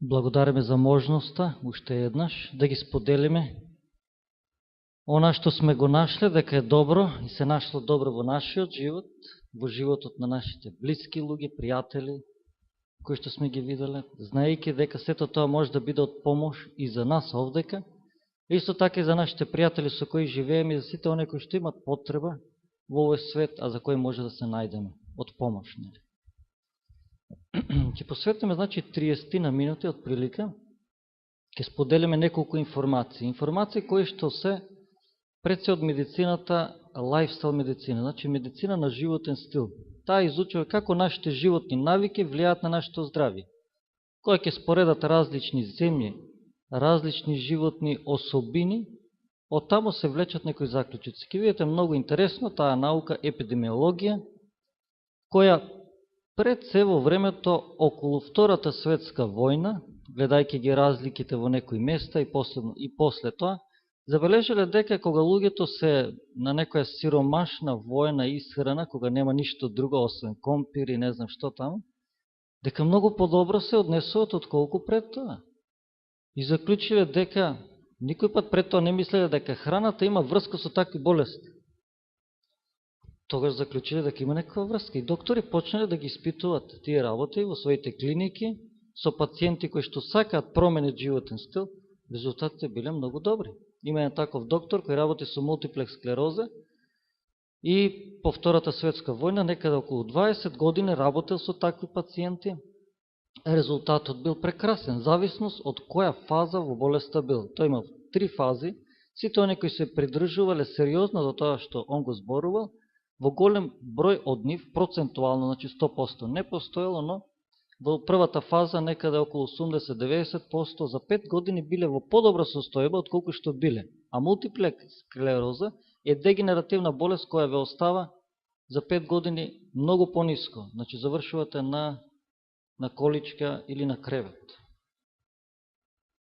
Благодариме за можноста, уште еднаш, да ги споделиме она што сме го нашле, дека е добро и се нашло добро во нашиот живот, во животот на нашите блиски луѓе, пријатели, кои што сме ги виделе, знаејќи дека сето тоа може да биде од помош и за нас овдека, исто така и за нашите пријатели со кои живееме и за сите оние кои што имат потреба во овој свет, а за кои може да се најдеме од помош. Ќе посветиме, значи, 30 на минути од прилика, ќе споделиме неколку информации. Информации кои што се пред се од медицината, лайфстайл медицина, значи медицина на животен стил. Таа изучува како нашите животни навики влијаат на нашето здравје. Која ќе споредат различни земји, различни животни особини, од таму се влечат некои заклучици. Ке видите многу интересно таа наука епидемиологија, која пред се во времето околу Втората светска војна, гледајќи ги разликите во некои места и после тоа, забележале дека кога луѓето се на некоја сиромашна војна исхрана, кога нема ништо друго освен компир и не знам што таму, дека многу подобро се однесуват отколку пред тоа. И заклучиле дека никој пат пред тоа не мислеле дека храната има врска со такви болести. Тогаш заклучиле дека има некаква врска и доктори почнале да ги испитуваат тие работи во своите клиники со пациенти кои што сакаат променет животен стил. Резултатите биле многу добри. Има еден таков доктор кој работи со мултиплекс склероза и по Втората светска војна некаде околу 20 години работел со такви пациенти. Резултатот бил прекрасен, зависност од која фаза во болеста бил. Тој имал 3 фази, сите оние кои се придржувале сериозно до тоа што он го зборувал, во голем број од нив, процентуално, значи 100% не постоело, но во првата фаза некаде околу 80-90% за 5 години биле во подобра состојба од колку што биле. А мултиплекс склероза е дегенеративна болест која ве остава за 5 години многу пониско. Значи завршувате на количка или на кревет.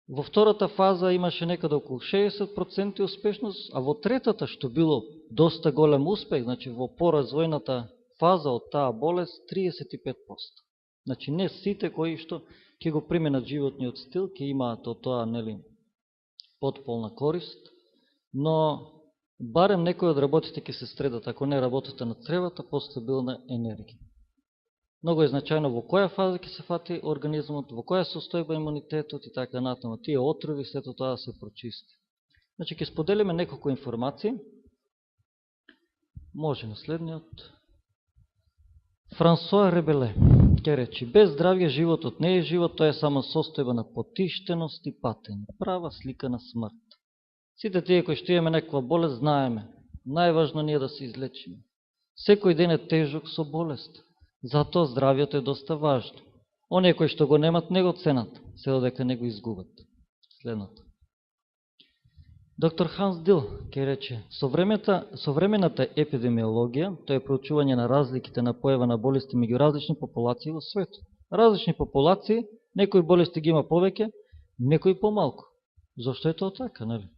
Во втората фаза имаше некаде околу 60% успешност, а во третата, што било доста голем успех, значи во поразвојната фаза од таа болест, 35%. Значи не сите кои што ќе го применат животниот стил, ќе имаат од тоа, нели, потполна корист, но барем некои од работите ќе се средат, ако не работата на цревата, постабилна енергија. Многу е значајно во која фаза ќе се фати организмот, во која состојба имунитетот и така натаму. Тие отрови, сето тоа се прочисти. Значи, ќе споделиме неколку информации. Може на следниот. Франсоа Ребеле ќе речи: без здравје животот не е живот, тоа е само состојба на потиштеност и патење. Права слика на смрт. Сите тие кои што имаме некаква болест, знаеме. Најважно ние да се излечиме. Секој ден е тежок со болест. Затоа здравјето е доста важно. Оние кои што го немат, не го ценат, се додека не го изгубат. Следното. Доктор Ханс Дил ќе рече: современата епидемиологија, тоа е проучување на разликите на појава на болести меѓу различни популации во светот. Различни популации, некои болести ги има повеќе, некои помалку. Зошто е тоа така, нели?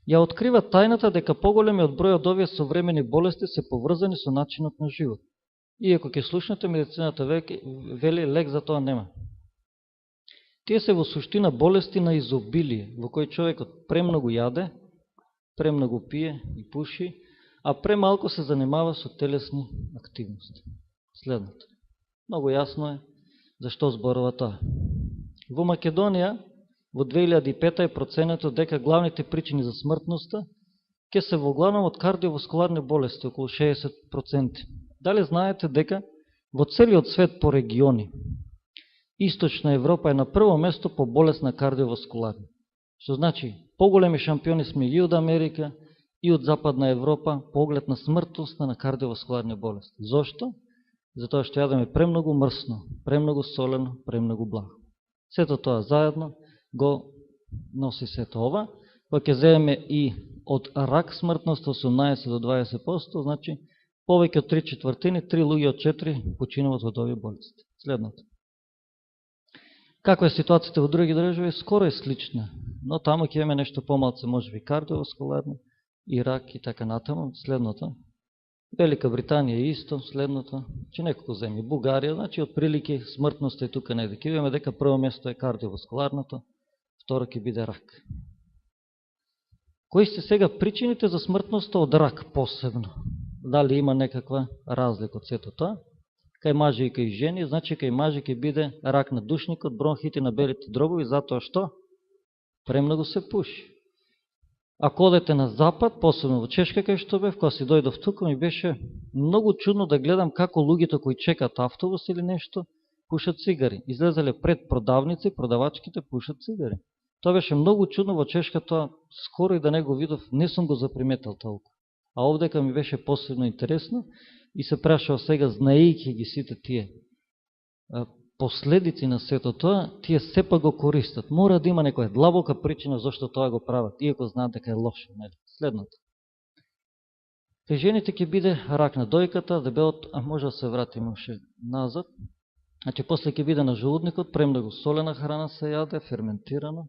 Ја открива тајната дека поголемиот број од овие современи болести се поврзани со начинот на живот. Иако ќе слушнете, медицината вели лек за тоа нема. Тие се во суштина болести на изобилие, во кој човекот премногу јаде, премногу пие и пуши, а премалку се занимава со телесни активности. Следното. Многу јасно е зашто зборува тоа. Во Македонија во 2005 е проценето дека главните причини за смртноста ќе се во главном од кардиоваскуларни болести, околу 60%. Дали знаете дека во целиот свет по региони, Источна Европа е на прво место по болест на кардиоваскуларни. Што значи, поголеми шампиони сме и од Америка, и од Западна Европа, по оглед на смртност на кардиоваскуларни болести. Зошто? Затоа што јадеме премногу мрсно, премногу солено, премногу благо. Сето тоа заедно го носи сето ова. Кога ќе земеме и од рак смртност 18 до 20%, значи повеќе од 3/4, 3 луѓе од 4 починуват од овие болести. Следното. Каква е ситуацијата во други држави? Скоро е слична, но таму ќе имаме нешто помалце, можеби кардиоваскуларно и рак и така натаму. Следното. Велика Британија е исто, следното, че неколку земји. Бугарија, значи, отприлики смртноста е тука негде. Ке видиме дека прво место е кардиоваскуларното, второ ќе биде рак. Кои се сега причините за смртноста од рак посебно? Дали има некаква разлика од сето тоа? Кај мажи и кај жени, значи кај мажи ќе биде рак на душникот, бронхити на белите дробови, затоа што премногу се пуши. Ако одете на запад, посебно во Чешка, кај што бев, кога си дојдов тука, ми беше многу чудно да гледам како луѓето кои чекат автобус или нешто, пушат цигари. Излезале пред продавници, продавачките пушат цигари. Тоа беше многу чудно во Чешка, тоа скоро и да не го видов, не сум го заприметал толку. А овдека ми беше посебно интересно и се прашав сега, знаејќи ги сите тие последици на сето тоа, тие сепак го користат. Мора да има некоја длабока причина зашто тоа го прават, иако знаат дека е лошо. Следното. Кај жените ќе биде рак на дојката, дебелот, а може да се вратиме уште назад. Значи, после ќе биде на желудникот, премногу солена храна се јаде, ферментирано.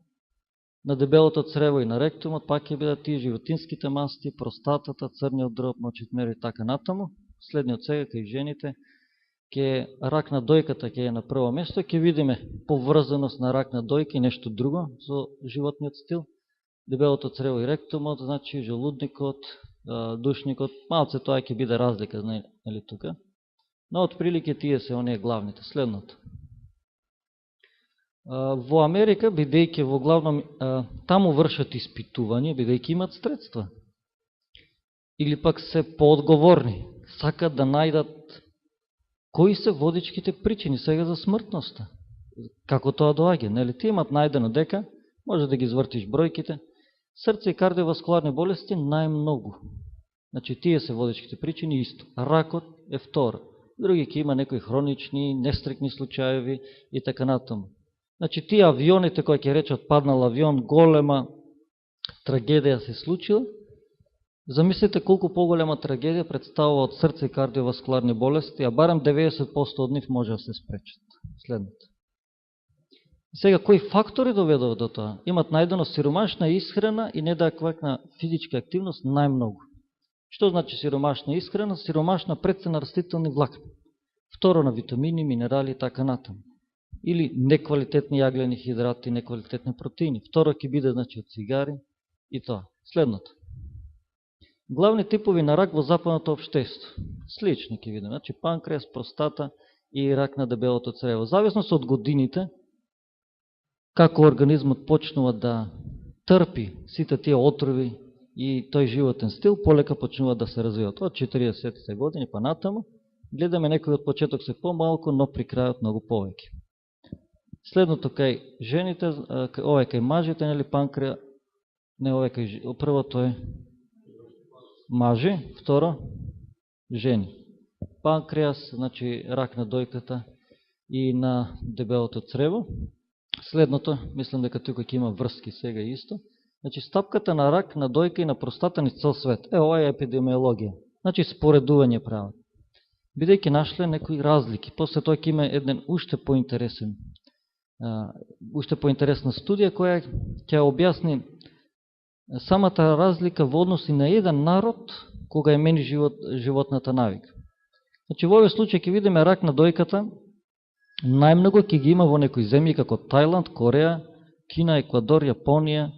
На дебелото црево и на ректумот, пак ќе бидат тие животинските масти, простатата, црниот дроб, мочит мери и така натаму. Следниот сега кај жените, ке рак на дојката ќе е на прво место, ќе видиме поврзаност на рак на дојка и нешто друго со животниот стил. Дебелото црево и ректумот, значи желудникот, душникот, малце тоа ќе биде разлика, нели тука. Но отприлике тие се оние главните. Следното. Во Америка, бидејќи во главном таму вршат испитување, бидејќи имат средства. Или пак се поодговорни, сакат да најдат кои се водичките причини сега за смртноста. Како тоа доаѓа? Нели ти имат најдено дека, може да ги звртиш бројките, срце и кардиоваскуларни болести најмногу. Значи тие се водичките причини исто. Ракот е втора. Други ќе има некои хронични, нестрекни случаеви и така натаму. Значи тие авионите кои ќе речат паднал авион, голема трагедија се случила. Замислите колку поголема трагедија представува од срце и кардиоваскуларни болести, а барем 90% од нив може да се спречат. Следното. Сега, кои фактори доведува до тоа? Имат најдено сиромашна исхрана и неадекватна физичка активност најмногу. Што значи сиромашна исхрана? Сиромашна предцена растителни влакни. Второ на витамини, минерали и така натаму. Или неквалитетни јаглени хидрати, неквалитетни протеини. Второ ќе биде значи од цигари и тоа. Следното. Главни типови на рак во западното општество. Слични ќе видиме, значи панкреас, простата и рак на дебелото црево. Зависно од годините, како организмот почнува да трпи сите тие отрови и тој животен стил, полека почнува да се развиват. Од 40-те години па натаму, гледаме некои од почеток се помалку, но при крајот многу повеќе. Следното кај жените, овој кај мажите, нели панкреас, не овој кај првото е мажи, второ жени. Панкреас, значи рак на дојката и на дебелото црево. Следното, мислам дека тука ќе има врски сега исто. Значи стапката на рак на дојка и на простата ни цел свет. Ова е епидемиологија. Значи споредување прават. Бидејќи нашле некои разлики. После тоа ќе има еден уште поинтересна студија која ќе објасни самата разлика во односи на еден народ кога е мени животната навика. Значи во овој случај ќе видиме рак на дојката најмногу ќе ги има во некои земји како Тајланд, Кореја, Кина, Еквадор, Јапонија,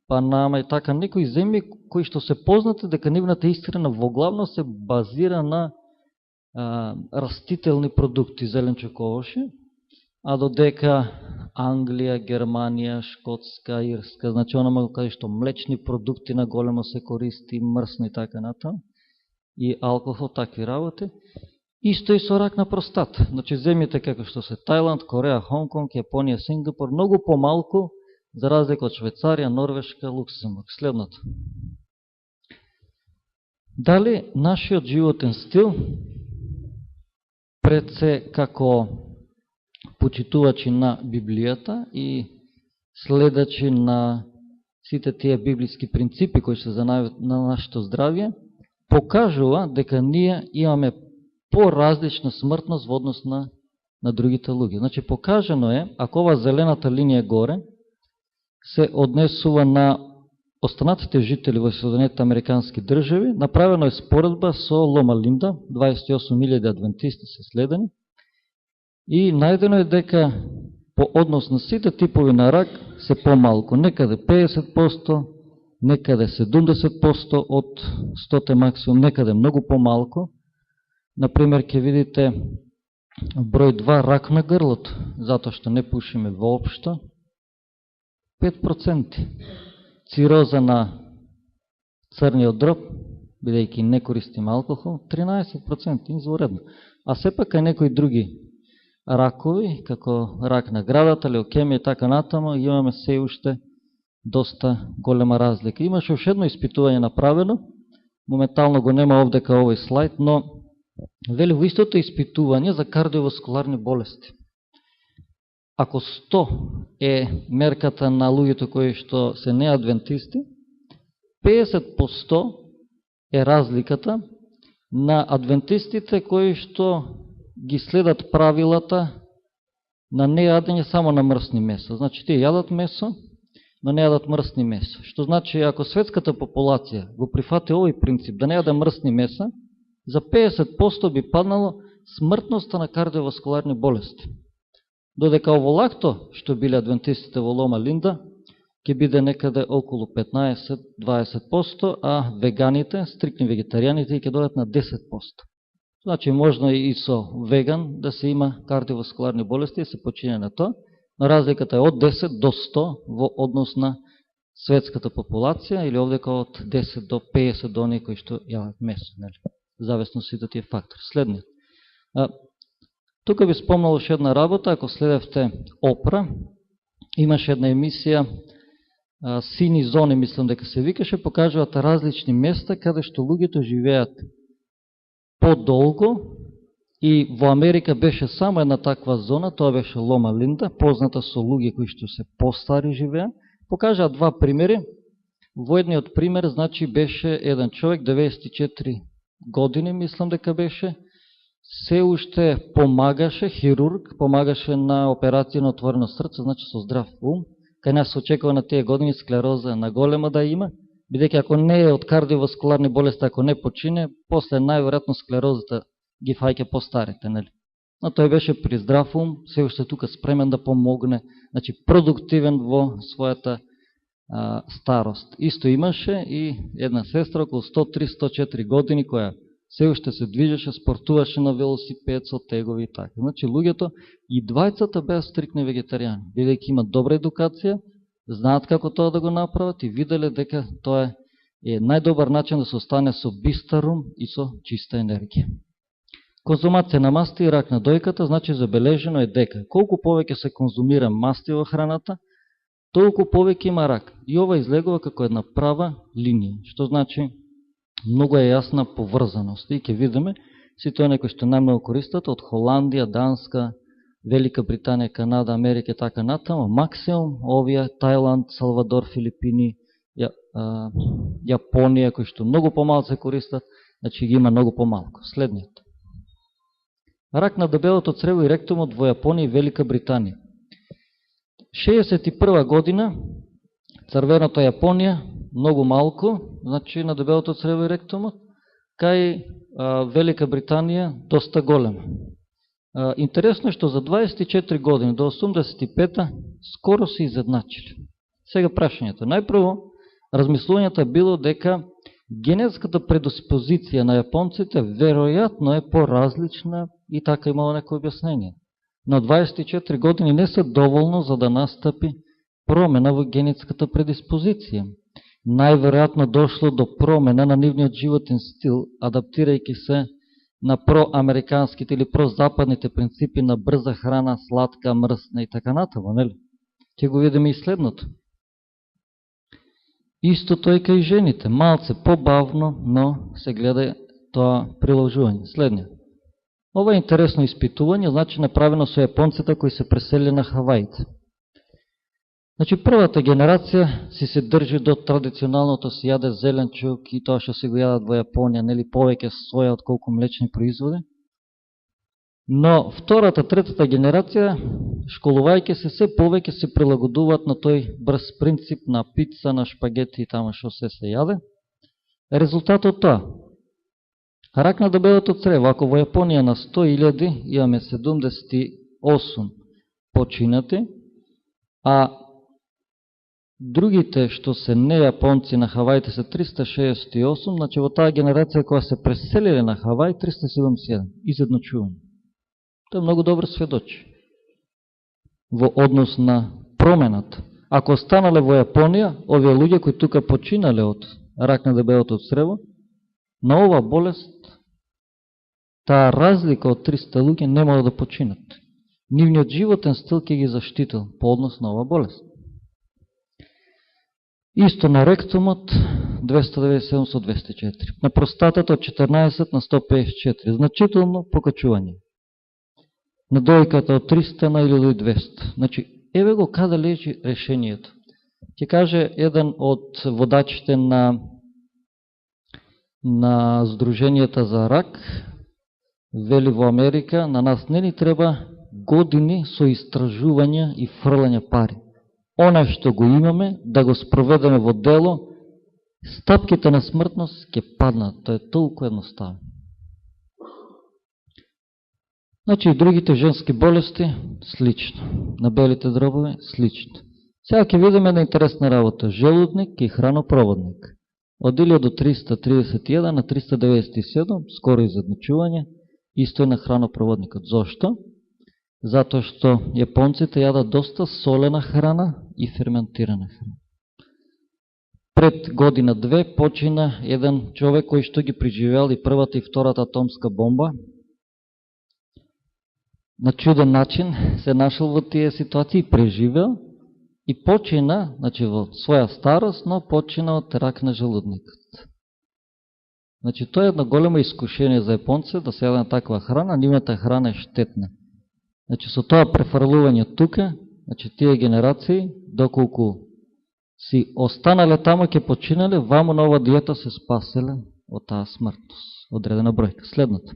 Панама и така некои земји кои што се познати дека нивната исхрана во главно се базира на растителни продукти, зеленчук, овошје, а додека Англија, Германија, Шкотска, Ирска, значи онама каде што млечни продукти на големо се користи, мрсно и така натаму, и алкохол, такви работи. Исто и со рак на простата. Значи земјите како што се Тајланд, Кореја, Хонконг, Јапонија, Сингапур, многу помалку за разлика од Швајцарија, Норвешка, Луксембург. Следното. Дали нашиот животен стил пред се како почитувачи на Библијата и следачи на сите тие библиски принципи кои се за на нашето здравје, покажува дека ние имаме поразлична смртност во однос на другите луѓе. Значи покажано е, ако ова зелената линија горе се однесува на останатите жители во Соединетите Американски држави, направено е споредба со Лома Линда, 28.000 адвентисти се следени, и најдено е дека по однос на сите типови на рак се помалку, некаде 50%, некаде 70% од 100 максимум, некаде многу помалку. Например, ќе видите број 2 рак на грлото, затоа што не пушиме воопшто, 5%. Цироза на црниот дроб, бидејќи не користиме алкохол, 13%, изворедно. А сепак и некои други ракови, како рак на градата, леукемија и така натаму, имаме се уште доста голема разлика. Имаше уште едно испитување направено, моментално го нема овдека овој слайд, но вели во истото испитување за кардиоваскуларни болести. Ако 100 е мерката на луѓето кои што се неадвентисти, 50% е разликата на адвентистите кои што ги следат правилата на нејадење само на мрсни месо. Значи, тие јадат месо, но не јадат мрсни месо. Што значи, ако светската популација го прифати овој принцип да не јаде мрсни меса, за 50% би паднало смртноста на кардиоваскуларни болести. Додека оволакто, што биле адвентистите во Лома Линда, ќе биде некаде околу 15-20%, а веганите, стрикни вегетаријаните, ќе додат на 10%. Значи, можно и со веган да се има кардиоваскуларни болести и се почине на тоа, но разликата е од 10 до 100 во однос на светската популација, или овдека од 10 до 50 до оние кои што јадат месо, нели? Зависно сите тие фактори. Следниот. Тука би спомнал уште една работа, ако следевте Опра, имаше една емисија, Сини зони, мислам дека се викаше, покажуваат различни места каде што луѓето живеат подолго, и во Америка беше само една таква зона, тоа беше Лома Линда, позната со луѓе кои што се постари живеа. Покажаат два примери. Во едниот пример, значи, беше еден човек, 94 години, мислам дека беше, се уште помагаше, хирург, помагаше на операција на отворено срце, значи со здрав ум. Кај нас се очекува на тие години склероза на голема да има, бидејќи ако не е од кардиоваскуларни болести, ако не почине, после најверојатно склерозата ги фаќа по-старите, нели? Но тој беше при здрав ум, се уште тука спремен да помогне, значи продуктивен во својата старост. Исто имаше и една сестра околу 103-104 години, која се уште се движеше, спортуваше на велосипед со тегови и така. Значи, луѓето и двајцата беа стрикни вегетаријани, бидејќи имат добра едукација, знаат како тоа да го направат и виделе дека тоа е најдобар начин да се остане со бистар ум и со чиста енергија. Конзумација на масти и рак на дојката, значи забележено е дека колку повеќе се конзумира масти во храната, толку повеќе има рак. И ова излегува како една права линија, што значи многу е јасна поврзаност. И ќе видиме сите оние кои што најмногу користат од Холандија, Данска, Велика Британија, Канада, Америка и така натаму, максимум овие Тајланд, Салвадор, Филипини, Јапонија, кои што многу помалку се користат, значи ги има многу помалку. Следниот. Рак на дебелото црево и ректумот во Јапонија и Велика Британија. 61 година, црвеното Јапонија, многу малку, значи на дебелото црево и ректумот, кај Велика Британија доста голема. Интересно е што за 24 години до 85-та скоро се изедначили. Сега прашањето. Најпрво, размислувањето било дека генетската предиспозиција на јапонците веројатно е поразлична и така имало некој објаснение. Но 24 години не се доволно за да настапи промена во генетската предиспозиција. Најверојатно дошло до промена на нивниот животен стил, адаптирајќи се на проамериканските или прозападните принципи на брза храна, сладка, мрсна и така натаму, нели? Ќе го видиме и следното. Истото е кај жените, малце побавно, но се гледа тоа приложување. Следниот. Ова е интересно испитување, значи направено со јапонците кои се пресели на Хаваите. Значи, првата генерација си се држи до традиционалното си јаде зеленчук и тоа што се го јадат во Јапонија, нели повеќе соја од колку млечни производи. Но втората, третата генерација, школувајќи се повеќе се прилагодуваат на тој брз принцип на пица, на шпагети и тама што се јаде. Резултатот тоа. Рак на дебелото црево, ако во Јапонија на 100.000 имаме 78 починати, а другите што се не јапонци на Хаваите се 368, значи во таа генерација која се преселиле на Хавај 371, изедночување. Тоа е многу добро сведочи во однос на промената. Ако останале во Јапонија, овие луѓе кои тука починале од рак на дебелото црево, на ова болест, таа разлика од 300 луѓе нема да починат. Нивниот животен стил ќе ги заштитил по однос на ова болест. Исто на ректумот 297 со 204. На простатата од 14 на 154. Значително покачување. На дојката од 300 на 1200. Значи, еве го каде лежи решението. Ќе каже еден од водачите на Сдруженијата за рак, вели во Америка, на нас не ни треба години со истражувања и фрлање пари. Она што го имаме, да го спроведеме во дело, стапките на смртност ќе паднат. Тоа е толку едноставно. Значи и другите женски болести, слично. На белите дробови, слично. Сега ќе видиме една интересна работа. Желудник и хранопроводник. Од 1331 на 397, скоро изедночување, исто е на хранопроводникот. Зошто? Затоа што јапонците јадат доста солена храна и ферментирана храна. Пред година-две почина еден човек кој што ги преживеал и првата и втората атомска бомба. На чуден начин се нашел во тие ситуации, преживел и почина, значи во своја старост, но почина од рак на желудникот. Значи тоа е едно големо искушение за јапонците да се јаде на таква храна, нивната храна е штетна. Значи со тоа префрлување тука, значи тие генерации, доколку си останале тамо ќе починале, ваму на ова диета се спаселе од таа смртност. Одредена бројка. Следната.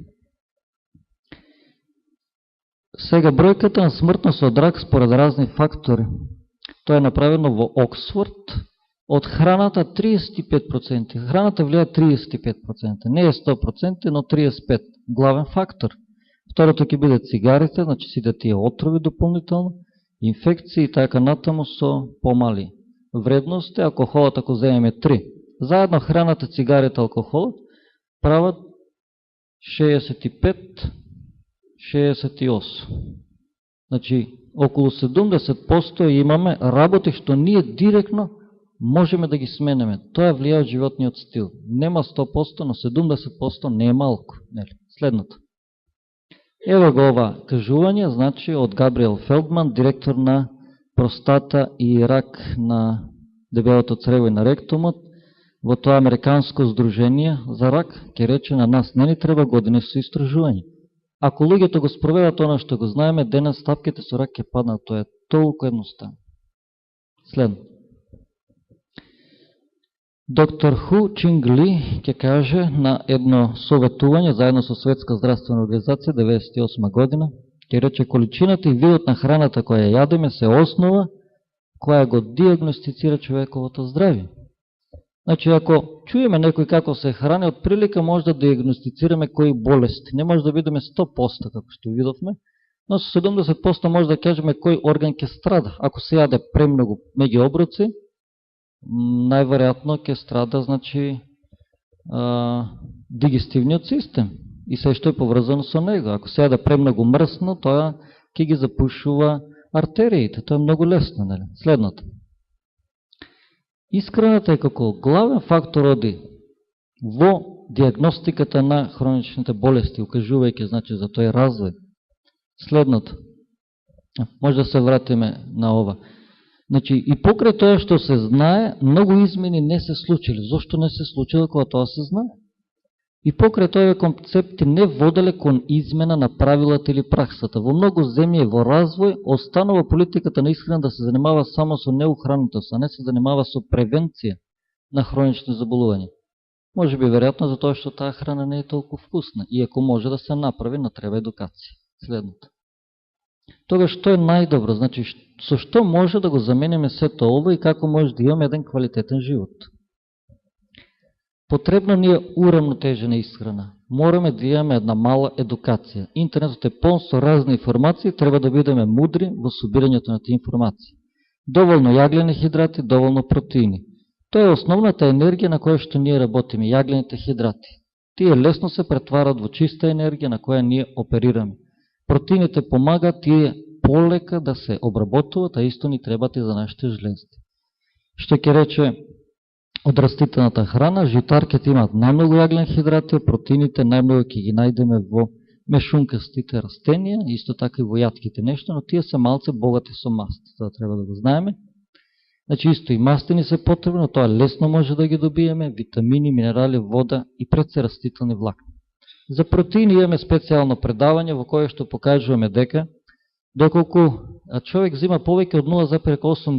Сега бројката на смртност од рак според разни фактори. Тоа е направено во Оксфорд. Од храната 35%. Храната влија 35%. Не е 100%, но 35%. Главен фактор. Второто ќе биде цигарите, значи сите тие отрови дополнително, инфекции и така натаму со помали вредности. Алкохолот, ако земеме 3. Заедно храната, цигарите, алкохолот прават 65-68. Значи, околу 70% имаме работи што ние директно можеме да ги сменеме. Тоа влија од животниот стил. Нема 100%, но 70% не е малку. Следното. Ево го ова кажување, значи од Габриел Фелдман, директор на простата и рак на дебелото црево и на ректумот, во тоа Американско здружение за рак, ќе рече на нас не ни треба години со истражување. Ако луѓето го спроведат она што го знаеме, денес стапките со рак ќе паднат, тоа е толку едноставно. Следно. Доктор Ху Чинг Ли ќе каже на едно советување заедно со Светска здравствена организација 1998 година, ќе рече количината и видот на храната која јадеме се основа која го диагностицира човековото здравје. Значи, ако чуеме некој како се храни, од прилика може да диагностицираме кои болести. Не може да видиме 100% како што видовме, но со 70% може да кажеме кој орган ќе страда. Ако се јаде премногу меѓуоброци, најверојатно ќе страда, значи, дигестивниот систем и се што е поврзано со него. Ако се јаде премногу мрсно, тоа ќе ги запушува артериите. Тоа е многу лесно, нели? Следното. Исхраната е како главен фактор оди во диагностиката на хроничните болести, укажувајќи, значи, за тој развој. Следното. Може да се вратиме на ова. Значи, и покрај тоа што се знае, многу измени не се случили. Зошто не се случило кога тоа се знае? И покрај тоа концепти не воделе кон измена на правилата или праксата. Во многу земји во развој останува политиката на исхрана да се занимава само со неухранетост, а не се занимава со превенција на хронични заболувања. Може би веројатно за тоа што таа храна не е толку вкусна, иако може да се направи, но треба едукација. Следното. Тогаш што е најдобро? Значи, со што може да го замениме сето ово и како може да имаме еден квалитетен живот? Потребно ни е урамнотежена исхрана. Мораме да имаме една мала едукација. Интернетот е полн со разни информации, треба да бидеме мудри во собирањето на тие информации. Доволно јаглени хидрати, доволно протеини. Тоа е основната енергија на која што ние работиме, јаглените хидрати. Тие лесно се претварат во чиста енергија на која ние оперираме. Протеините помагаат тие полека да се обработуват, а исто ни требат и за нашите жлезди. Што ќе рече од растителната храна, житарките имаат најмногу јаглен хидрати, а протеините најмногу ќе ги најдеме во мешункастите растенија, исто така и во јатките нешто, но тие се малце богати со масти, тоа треба да го знаеме. Значи исто и мастини се потребно, тоа лесно може да ги добиеме, витамини, минерали, вода и пред се растителни влакни. За протеини имаме специјално предавање во кое што покажуваме дека доколку човек зима повеќе од 0,8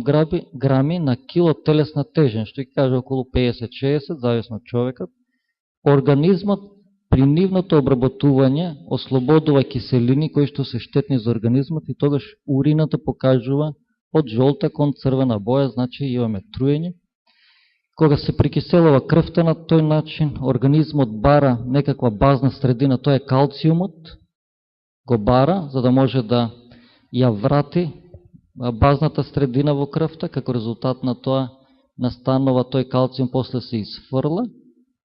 грами на кило телесна теженост, што ќе каже околу 50-60, зависно од човекот, организмот при нивното обработување ослободува киселини кои што се штетни за организмот и тогаш урината покажува од жолта кон црвена боја, значи имаме труење. Кога се прикиселува крвта на тој начин, организмот бара некаква базна средина, тоа е калциумот, го бара за да може да ја врати базната средина во крвта, како резултат на тоа настанува тој калциум, после се изфрла,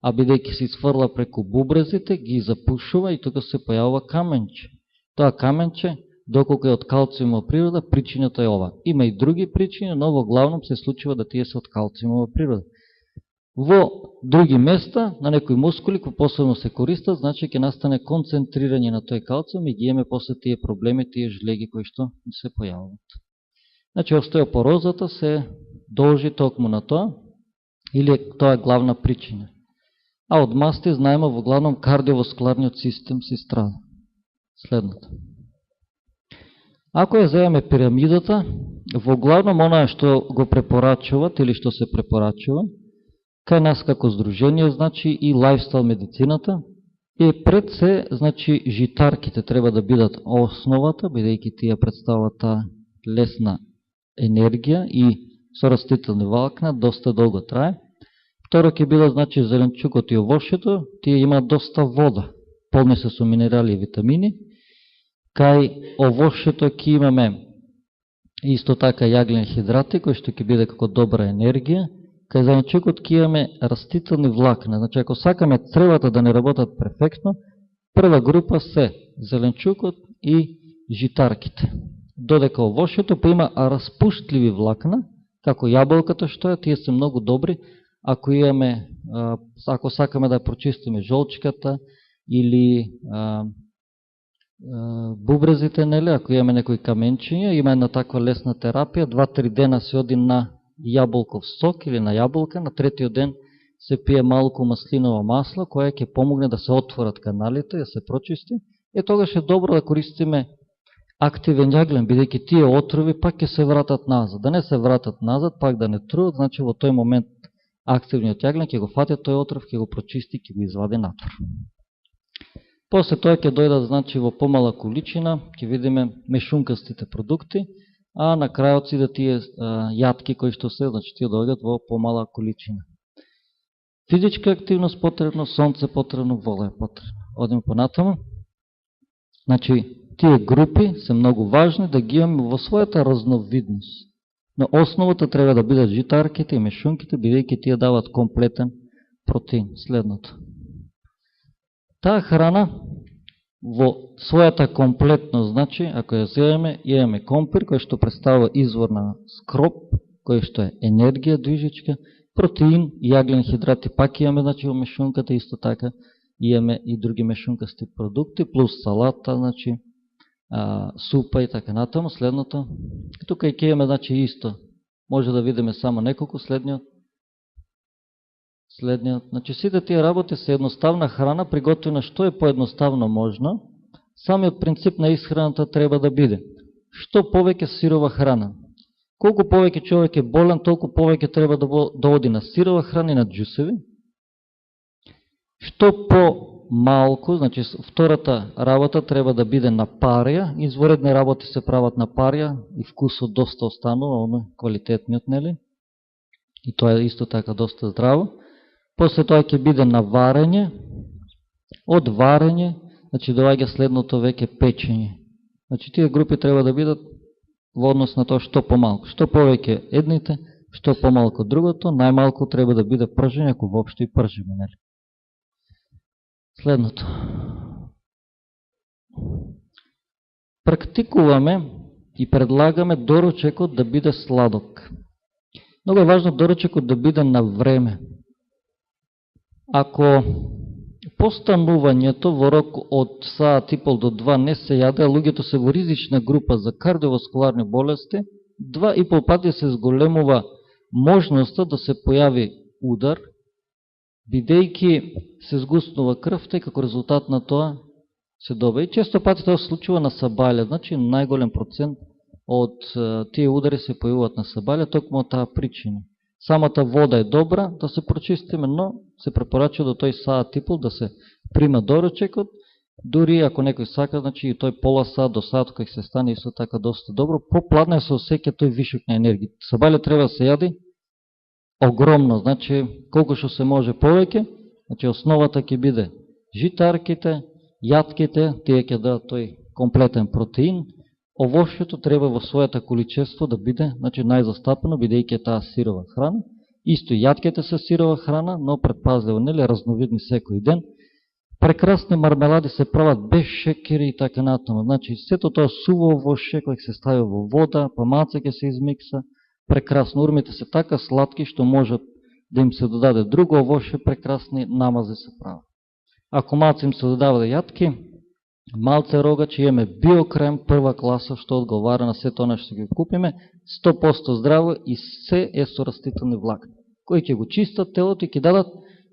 а бидејќи се изфрла преку бубрезите, ги запушува и тука се појавува каменче. Тоа каменче, доколку е од калциумова природа, причината е ова. Има и други причини, но во главном се случува да тие се од калциумова природа. Во други места, на некои мускули, кои посебно се користат, значи ќе настане концентрирање на тој калциум и ги имаме после тие проблеми, тие жлеги кои што се појавуват. Значи, остеопорозата се должи токму на тоа, или тоа е главна причина. А од масти знаеме во главном кардиоваскуларниот систем се страда. Следното. Ако ја земеме пирамидата, во главном она што го препорачуват или што се препорачува, кај нас како здружение, значи и лайфстайл медицината, и пред се, значи, житарките треба да бидат основата, бидејќи тие представат лесна енергија и со растителни влакна, доста долго трае. Второ ќе бидат, значи, зеленчукот и овошјето, тие имаат доста вода, полни се со минерали и витамини. Кај овошјето ќе имаме исто така јаглени хидрати, кои што ќе биде како добра енергија. Кај зеленчукот ќе имаме растителни влакна. Значи, ако сакаме цревата да не работат перфектно, прва група се зеленчукот и житарките. Додека овошјето па има распуштливи влакна, како јаболката што е, тие се многу добри, ако сакаме да прочистиме жолчката или бубрезите, нели, ако имаме некои каменчиња, има една таква лесна терапија, 2-3 дена се оди на јаболков сок или на јаболка, на третиот ден се пие малку маслинова масло, која ќе помогне да се отворат каналите, да се прочисти, и тогаш е добро да користиме активен јаглен, бидејќи тие отрови пак ќе се вратат назад. Да не се вратат назад, пак да не труват, значи во тој момент активниот јаглен ќе го фати тој отров, ќе го прочисти, ќе го извади натвор. После тоа ќе дојдат, значи, во помала количина, ќе видиме мешункастите продукти, а на крајот си да тие јатки кои што се, значи, тие дојдат во помала количина. Физичка активност потребно, сонце потребно, вода е потребно. Одиме понатаму. Значи, тие групи се многу важни да ги имаме во својата разновидност. Но основата треба да бидат житарките и мешунките, бидејќи тие дават комплетен протеин. Следното. Таа храна во својата комплетност, значи, ако ја земеме, имаме компир, кој што представува извор на скроп, кој што е енергија движичка, протеин и јаглени хидрати пак имаме, значи, во мешунката, исто така имаме и други мешункасти продукти, плюс салата, значи, супа и така натаму. Следното. Тука и ќе имаме, значи, исто. Може да видиме само неколку. Следниот. Значи, сите тие работи се едноставна храна, приготвена што е поедноставно можно. Самиот принцип на исхраната треба да биде што повеќе сирова храна. Колку повеќе човек е болен, толку повеќе треба да оди на сирова храна и на џусеви. Што по малку, значи втората работа треба да биде на парија, изворедни работи се прават на парија и вкусот доста останува, оно квалитетниот, нели? И тоа е исто така доста здраво. После тоа ќе биде на варење, од варење, значи доаѓа следното веќе печење. Значи тие групи треба да бидат во однос на тоа што помалку. Што повеќе едните, што помалку другото, најмалку треба да биде пржење, ако воопшто и пржиме, нели? Следното. Практикуваме и предлагаме доручекот да биде сладок. Много е важно доручекот да биде на време. Ако постанувањето во рок од саат и пол до 2 не се јаде, а луѓето се во ризична група за кардиоваскуларни болести, 2,5 пати се зголемува можноста да се појави удар, бидејќи се згуснува крв, тъй како резултат на тоа се добива. И често пати тоа се случува на сабајле, значи најголем процент од тие удари се појавуваат на сабајле, токму од таа причина. Самата вода е добра да се прочистиме, но се препорачува до тој саат и пол да се прима доручекот, дури ако некој сака, значи и тој пола саат до саат кој се стане исто така доста добро, попладне се осеќа тој вишок на енергија. Сабајле треба да се јади огромно, значи колку што се може повеќе, значи основата ќе биде житарките, јатките, тие ќе дадат тој комплетен протеин, овошјето треба во својата количество да биде, значи најзастапено, бидејќи таа сирова храна. Исто јатките се сирова храна, но предпазливо, нели, разновидни секој ден. Прекрасни мармелади се прават без шекери и така натаму. Значи сето тоа суво овошје кој се стави во вода, па малце ќе се измикса, прекрасно. Урмите се така сладки што можат да им се додаде друго овошје, прекрасни намази се прават. Ако малце им се додаваат јатки, малце рогач, имаме биокрем прва класа што одговара на сето она што ги купиме, 100% здраво и се е со растителни влакни, кои ќе го чистат телото и ќе дадат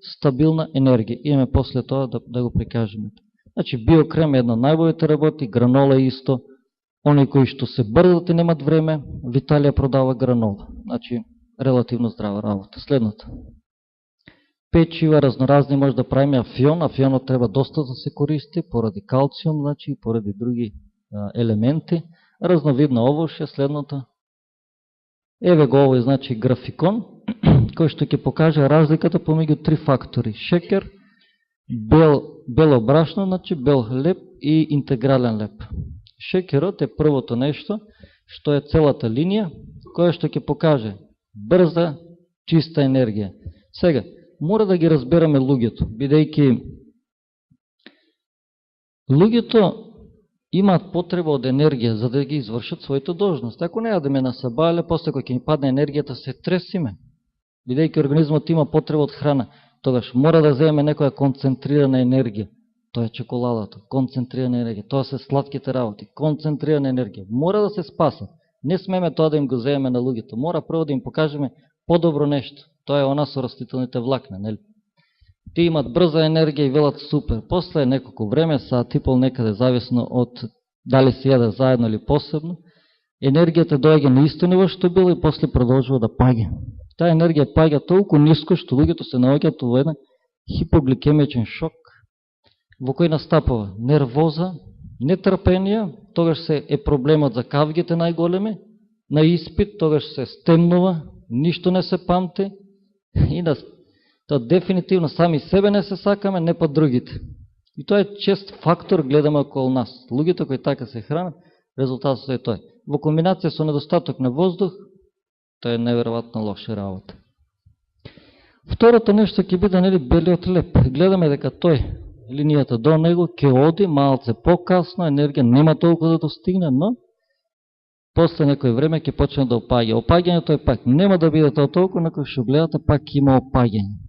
стабилна енергија. Имаме после тоа да го прикажеме. Значи биокрем е една најбојите работи, гранола е исто. Они кои што се брзат и немат време, Виталија продава гранола. Значи релативно здрава работа. Следното. Печива разноразни може да правиме афион. Афионот треба доста да се користи поради калциум, значи и поради други елементи. Разновидно овошје, следното. Еве го овој, значи графикон, кој што ќе покаже разликата помеѓу три фактори. Шекер, бело брашно, значи бел хлеб и интегрален хлеб. Шекерот е првото нешто, што е целата линија, која што ќе покаже брза, чиста енергија. Сега, мора да ги разбераме луѓето, бидејќи луѓето имаат потреба од енергија за да ги извршат своите должности. Ако не јадеме на сабајле, после кој ќе ни падне енергијата, се тресиме. Бидејќи организмот има потреба од храна, тогаш мора да земеме некоја концентрирана енергија. Тоа е чоколадата, концентрирана енергија. Тоа се сладките работи, концентрирана енергија. Мора да се спасат. Не смеме тоа да им го земеме на луѓето. Мора прво да им покажеме подобро нешто. Тоа е она со растителните влакна, нели? Тие имат брза енергија и велат супер. После неколку време, саат и пол некаде, зависно од дали се јаде заедно или посебно, енергијата доаѓа на исто ниво што било и после продолжува да паѓа. Таа енергија паѓа толку ниско што луѓето се наоѓаат во еден хипогликемичен шок, во кој настапува нервоза, нетрпенија, тогаш се е проблемот за кавгите најголеми, на испит тогаш се стемнува, ништо не се памти и тоа дефинитивно сами себе не се сакаме, не па другите. И тоа е чест фактор, гледаме околу нас. Луѓето кои така се хранат, резултатот е тој. Во комбинација со недостаток на воздух, тоа е неверојатно лоша работа. Второто нешто ќе биде, нели, белиот хлеб. Гледаме дека тој, линијата до него, ќе оди малце покасно, енергија нема толку да достигне, но после некој време ќе почне да опаѓа. Опаѓањето е пак нема да биде тоа толку, некој што гледате пак има опаѓање.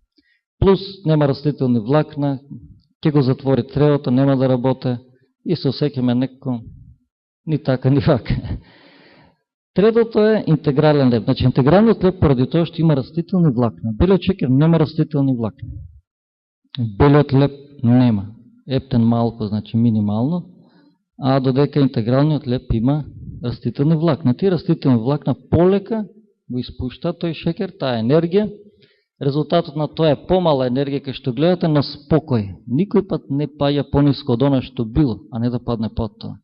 Плюс нема растителни влакна, ќе го затвори цревото, нема да работе и се осеќаме некој ни така, ни вака. Третото е интегрален хлеб. Значи интегралниот хлеб поради тоа што има растителни влакна. Белиот шекер нема растителни влакна. Белиот хлеб нема. Ептен малко, значи минимално, а додека интегралниот хлеб има растителни влакна. Тие растителни влакна полека го испушта тој шекер, таа енергија, Резултатот на тоа е помала енергија кај што гледате на спокој. Никој пат не паѓа пониско од оно што било, а не да падне под тоа.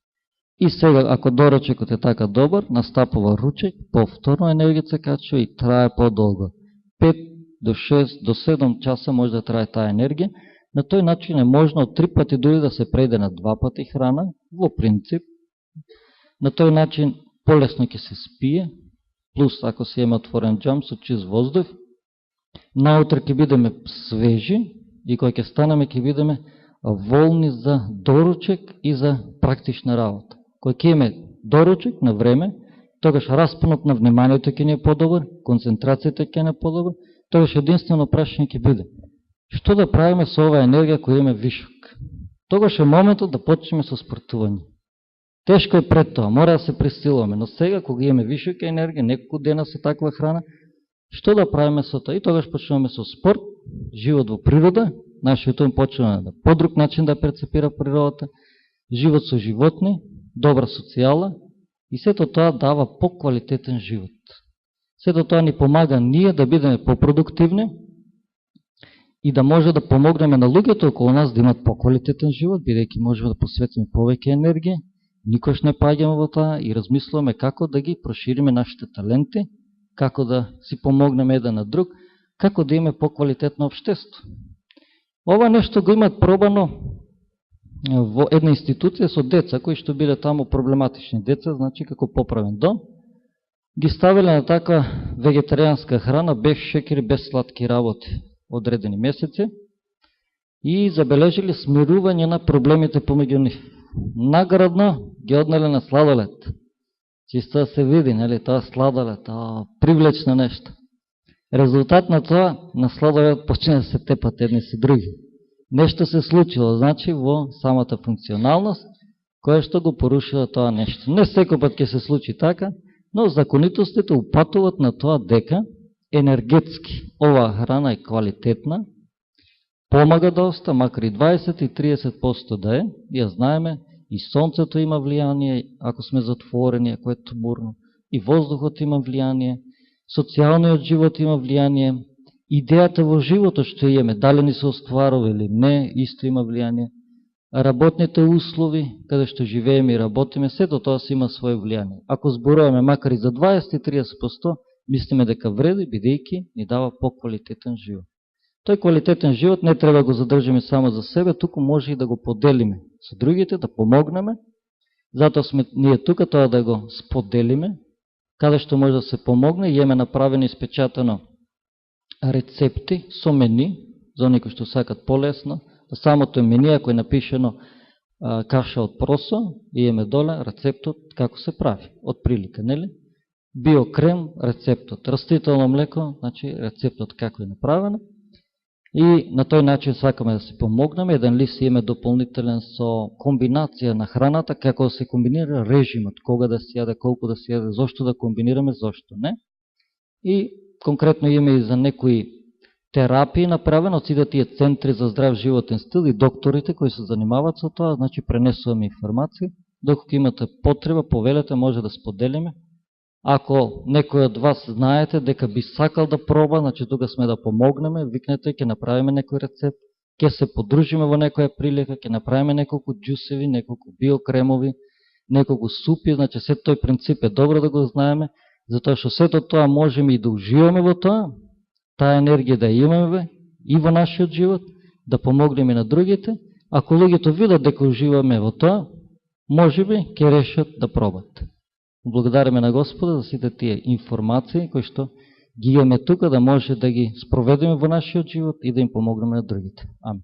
И сега, ако доручекот е така добар, настапува ручек, повторно енергија се качува и трае подолго. 5 до 6 до 7 часа може да трае таа енергија. На тој начин е можно од 3 пати дури да се прејде на 2 пати храна, во принцип. На тој начин полесно ќе се спие, плюс ако се има отворен џам со чист воздух. Наутре ќе бидеме свежи и кога ќе станеме ќе бидеме волни за доручек и за практична работа. Кога ќе имаме доручек на време, тогаш распонот на вниманието ќе ни е подобар, концентрацијата ќе ни е подобар, тогаш единствено прашање ќе биде: што да правиме со оваа енергија која има вишок? Тогаш е моментот да почнеме со спортување. Тешко е пред тоа, мора да се пресилуваме, но сега кога имаме вишок енергија, неколку дена со таква храна, што да правиме со тоа? И тогаш почнуваме со спорт, живот во природа, нашиот ум почнува да по друг начин да перцепира природата, живот со животни, добра социјала, и сето тоа дава поквалитетен живот. Сето тоа ни помага ние да бидеме попродуктивни и да може да помогнеме на луѓето околу нас да имат поквалитетен живот, бидејќи можеме да посветиме повеќе енергија, никош не паѓаме во тоа и размислуваме како да ги прошириме нашите таленти, како да си помогнеме еден на друг, како да имаме поквалитетно општество. Ова нешто го имат пробано во една институција со деца, кои што биле таму проблематични деца, значи како поправен дом, ги ставиле на таква вегетаријанска храна, без шекери, без сладки работи, одредени месеци, и забележили смирување на проблемите помеѓу нив. Наградно ги однеле на сладолед. Чисто да се види, нели, тоа сладолед, привлечно нешто. Резултат на тоа, на сладолед почне да се тепат едни со други. Нешто се случило, значи, во самата функционалност, која што го порушила тоа нешто. Не секој пат ќе се случи така, но законитостите упатуват на тоа дека енергетски оваа храна е квалитетна, помага доста, макар и 20 и 30% да е, ја знаеме, и сонцето има влијание, ако сме затворени, ако е тумурно, и воздухот има влијание, социјалниот живот има влијание, идејата во животот што имаме, дали ни се остварува или не, исто има влијание, работните услови, каде што живееме и работиме, сето тоа си има своје влијание. Ако зборуваме макар и за 20-30%, мислиме дека вреди, бидејќи ни дава поквалитетен живот. Тој квалитетен живот не треба да го задржиме само за себе, туку може и да го поделиме со другите, да помогнеме. Затоа сме ние тука тоа да го споделиме, каде што може да се помогне, и имаме направено испечатано рецепти со мени, за оние кои што сакат полесно. На самото мени, ако е напишено каша од просо, имаме доле рецептот како се прави, од прилика, нели? Биокрем, рецептот. Растително млеко, значи рецептот како е направено. И на тој начин сакаме да се помогнеме. Еден лист имаме дополнителен со комбинација на храната, како да се комбинира режимот, кога да се јаде, колку да се јаде, зошто да комбинираме, зошто не. И конкретно имаме и за некои терапии направено од сите тие центри за здрав животен стил и докторите кои се занимаваат со тоа, значи пренесуваме информација. Доколку имате потреба, повелете, може да споделиме. Ако некој од вас знаете дека би сакал да проба, значи тука сме да помогнеме, викнете, ќе направиме некој рецепт, ќе се подружиме во некоја прилика, ќе направиме неколку џусеви, неколку биокремови, неколку супи, значи се тој принцип е добро да го знаеме, затоа што сето тоа можеме и да уживаме во тоа, таа енергија да имаме и во нашиот живот, да помогнеме на другите. Ако луѓето видат дека уживаме во тоа, можеби ќе решат да пробат. Благодариме на Господа за сите тие информации кои што ги имаме тука, да може да ги спроведеме во нашиот живот и да им помогнеме на другите. Амин.